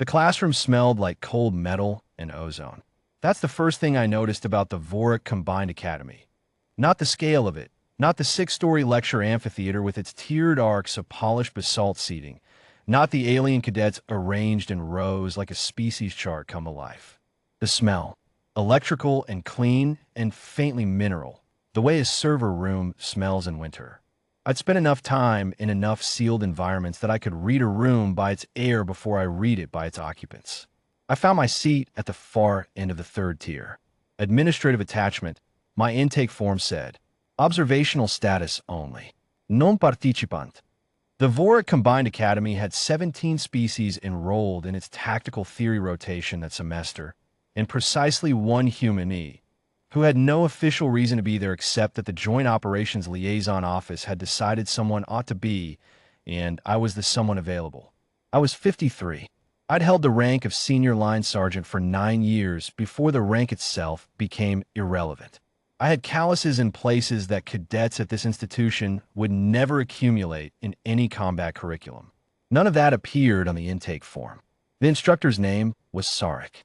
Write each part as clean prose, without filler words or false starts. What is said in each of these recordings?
The classroom smelled like cold metal and ozone. That's the first thing I noticed about the Vorrakh Combined Academy. Not the scale of it, not the six-story lecture amphitheater with its tiered arcs of polished basalt seating, not the alien cadets arranged in rows like a species chart come alive. The smell, electrical and clean and faintly mineral, the way a server room smells in winter. I'd spent enough time in enough sealed environments that I could read a room by its air before I read it by its occupants. I found my seat at the far end of the third tier. Administrative attachment, my intake form said, observational status only. Non participant. The Vorrakh Combined Academy had 17 species enrolled in its tactical theory rotation that semester, and precisely one humanee, who had no official reason to be there except that the Joint Operations Liaison Office had decided someone ought to be, and I was the someone available. I was 53. I'd held the rank of senior line sergeant for 9 years before the rank itself became irrelevant. I had calluses in places that cadets at this institution would never accumulate in any combat curriculum. None of that appeared on the intake form. The instructor's name was Sarek.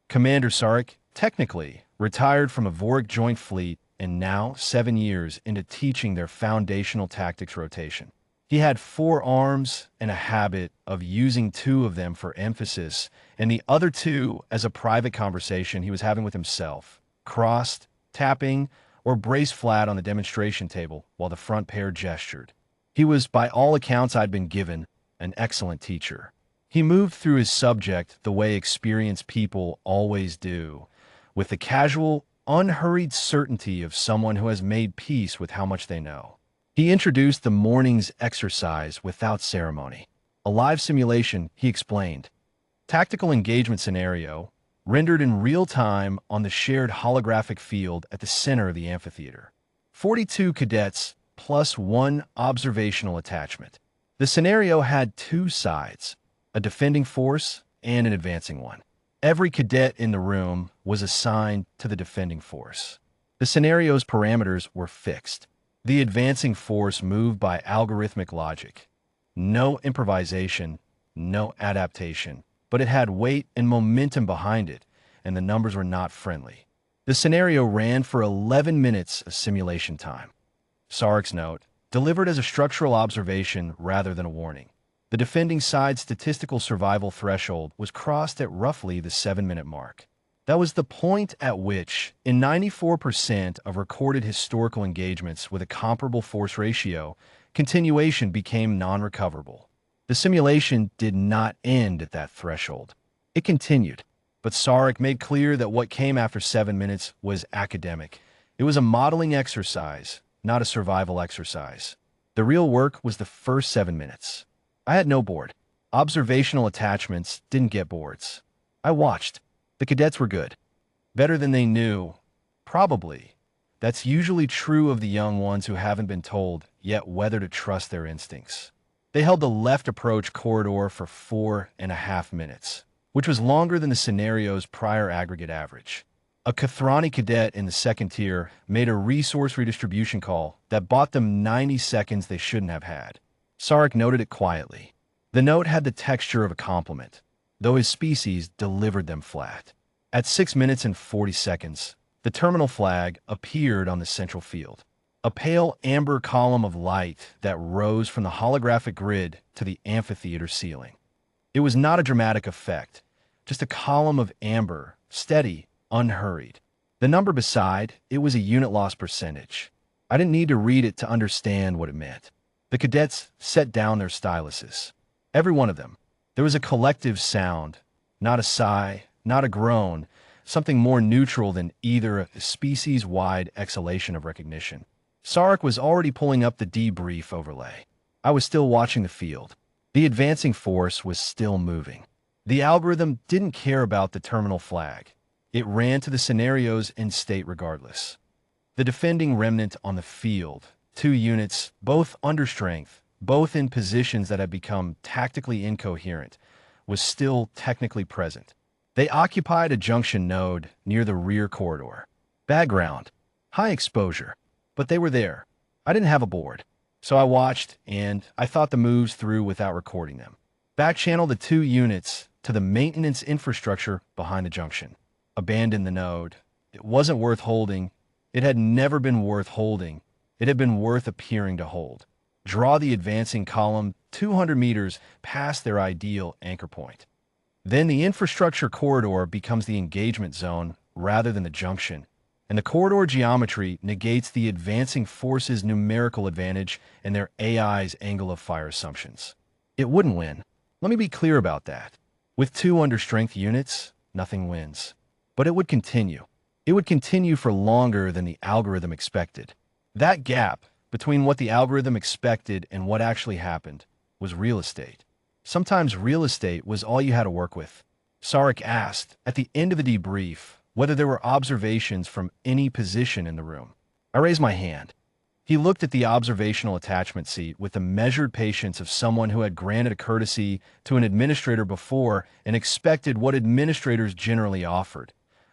Commander Sarek, technically, retired from a Vorrakh Joint Fleet and now 7 years into teaching their foundational tactics rotation. He had 4 arms and a habit of using 2 of them for emphasis and the other 2 as a private conversation he was having with himself, crossed, tapping, or braced flat on the demonstration table while the front pair gestured. He was, by all accounts I'd been given, an excellent teacher. He moved through his subject the way experienced people always do, with the casual, unhurried certainty of someone who has made peace with how much they know. He introduced the morning's exercise without ceremony. A live simulation, he explained. Tactical engagement scenario, rendered in real time on the shared holographic field at the center of the amphitheater. 42 cadets plus 1 observational attachment. The scenario had 2 sides, a defending force and an advancing one. Every cadet in the room was assigned to the defending force. The scenario's parameters were fixed. The advancing force moved by algorithmic logic. No improvisation, no adaptation, but it had weight and momentum behind it, and the numbers were not friendly. The scenario ran for 11 minutes of simulation time. Sarek's note, delivered as a structural observation rather than a warning. The defending side's statistical survival threshold was crossed at roughly the 7-minute mark. That was the point at which, in 94% of recorded historical engagements with a comparable force ratio, continuation became non-recoverable. The simulation did not end at that threshold. It continued, but Sarek made clear that what came after 7 minutes was academic. It was a modeling exercise, not a survival exercise. The real work was the first 7 minutes. I had no board. Observational attachments didn't get boards. I watched. The cadets were good. Better than they knew. Probably. That's usually true of the young ones who haven't been told yet whether to trust their instincts. They held the left approach corridor for 4.5 minutes, which was longer than the scenario's prior aggregate average. A Kathrani cadet in the second tier made a resource redistribution call that bought them 90 seconds they shouldn't have had. Sarek noted it quietly. The note had the texture of a compliment, though his species delivered them flat. At 6 minutes and 40 seconds, the terminal flag appeared on the central field. A pale amber column of light that rose from the holographic grid to the amphitheater ceiling. It was not a dramatic effect, just a column of amber, steady, unhurried. The number beside it was a unit loss percentage. I didn't need to read it to understand what it meant. The cadets set down their styluses. Every one of them. There was a collective sound, not a sigh, not a groan, something more neutral than either a species-wide exhalation of recognition. Sarek was already pulling up the debrief overlay. I was still watching the field. The advancing force was still moving. The algorithm didn't care about the terminal flag. It ran to the scenarios in state regardless. The defending remnant on the field, 2 units, both under strength, both in positions that had become tactically incoherent, was still technically present. They occupied a junction node near the rear corridor. Background, high exposure, but they were there. I didn't have a board, so I watched and I thought the moves through without recording them. Back channel the 2 units, to the maintenance infrastructure behind the junction. Abandon the node. It wasn't worth holding. It had never been worth holding. It had been worth appearing to hold. Draw the advancing column 200 meters past their ideal anchor point. Then the infrastructure corridor becomes the engagement zone rather than the junction, and the corridor geometry negates the advancing force's numerical advantage and their AI's angle of fire assumptions. It wouldn't win. Let me be clear about that. With 2 understrength units, nothing wins. But it would continue. It would continue for longer than the algorithm expected. That gap between what the algorithm expected and what actually happened was real estate. Sometimes real estate was all you had to work with. Vorrakh asked, at the end of the debrief, whether there were observations from any position in the room. I raised my hand. He looked at the observational attachment seat with the measured patience of someone who had granted a courtesy to an administrator before and expected what administrators generally offered: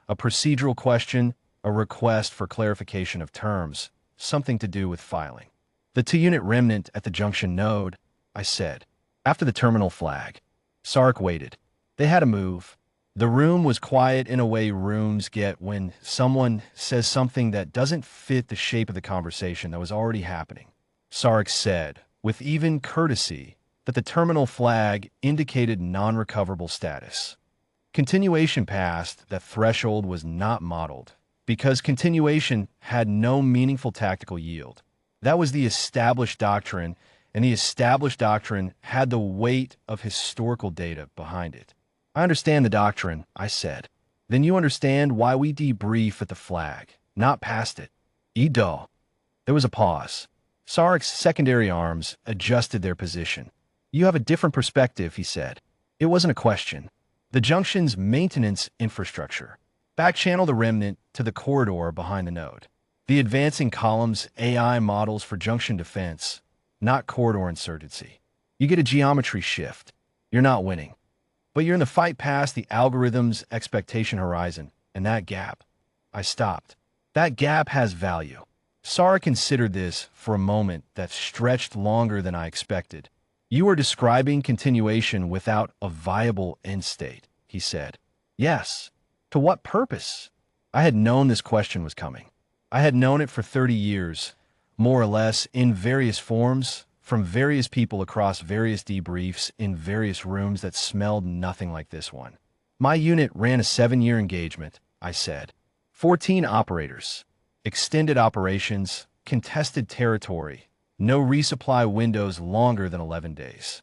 a procedural question, a request for clarification of terms, something to do with filing. The 2-unit remnant at the junction node, I said. After the terminal flag. Vorrakh waited. They had to move. The room was quiet in a way rooms get when someone says something that doesn't fit the shape of the conversation that was already happening. Vorrakh said, with even courtesy, that the terminal flag indicated non-recoverable status. Continuation past that threshold was not modeled, because continuation had no meaningful tactical yield. That was the established doctrine, and the established doctrine had the weight of historical data behind it. I understand the doctrine, I said. Then you understand why we debrief at the flag, not past it. Edo. There was a pause. Vorrakh's secondary arms adjusted their position. You have a different perspective, he said. It wasn't a question. The junction's maintenance infrastructure. Back-channel the remnant to the corridor behind the node. The advancing column's AI models for junction defense, not corridor insurgency. You get a geometry shift. You're not winning. But you're in the fight past the algorithm's expectation horizon, and that gap. I stopped. That gap has value. Vorrakh considered this for a moment that stretched longer than I expected. You are describing continuation without a viable end state, he said. Yes. To what purpose? I had known this question was coming. I had known it for 30 years, more or less, in various forms, from various people across various debriefs in various rooms that smelled nothing like this one. My unit ran a 7-year engagement, I said. 14 operators, extended operations, contested territory, no resupply windows longer than 11 days.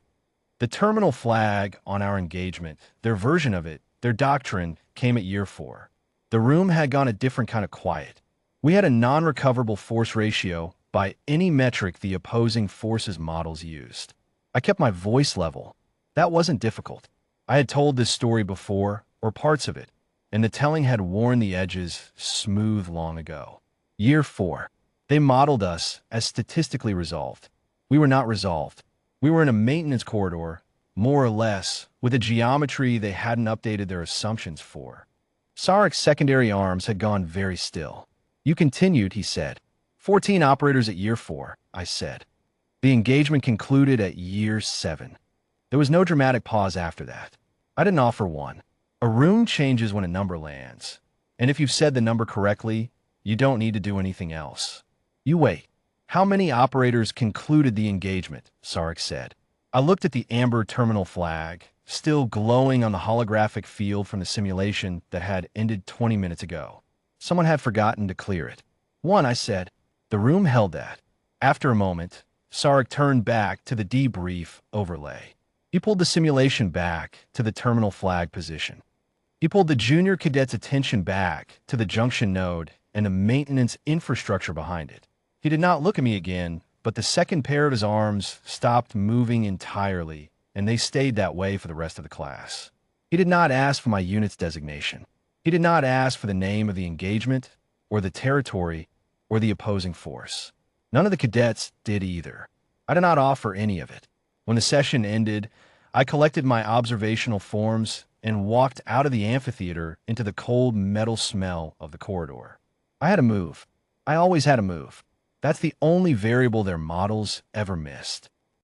The terminal flag on our engagement, their version of it, their doctrine, came at year 4. The room had gone a different kind of quiet. We had a non-recoverable force ratio by any metric the opposing forces models used. I kept my voice level. That wasn't difficult. I had told this story before, or parts of it, and the telling had worn the edges smooth long ago. Year 4. They modeled us as statistically resolved. We were not resolved. We were in a maintenance corridor, more or less, with a geometry they hadn't updated their assumptions for. Vorrakh's secondary arms had gone very still. You continued, he said. 14 operators at year 4, I said. The engagement concluded at year 7. There was no dramatic pause after that. I didn't offer one. A room changes when a number lands. And if you've said the number correctly, you don't need to do anything else. You wait. How many operators concluded the engagement? Vorrakh said. I looked at the amber terminal flag, still glowing on the holographic field from the simulation that had ended 20 minutes ago. Someone had forgotten to clear it. 1, I said. The room held that. After a moment, Vorrakh turned back to the debrief overlay. He pulled the simulation back to the terminal flag position. He pulled the junior cadet's attention back to the junction node and the maintenance infrastructure behind it. He did not look at me again, but the second pair of his arms stopped moving entirely, and they stayed that way for the rest of the class. He did not ask for my unit's designation. He did not ask for the name of the engagement, or the territory, or the opposing force. None of the cadets did either. I did not offer any of it. When the session ended, I collected my observational forms and walked out of the amphitheater into the cold metal smell of the corridor. I had to move. I always had to move. That's the only variable their models ever missed.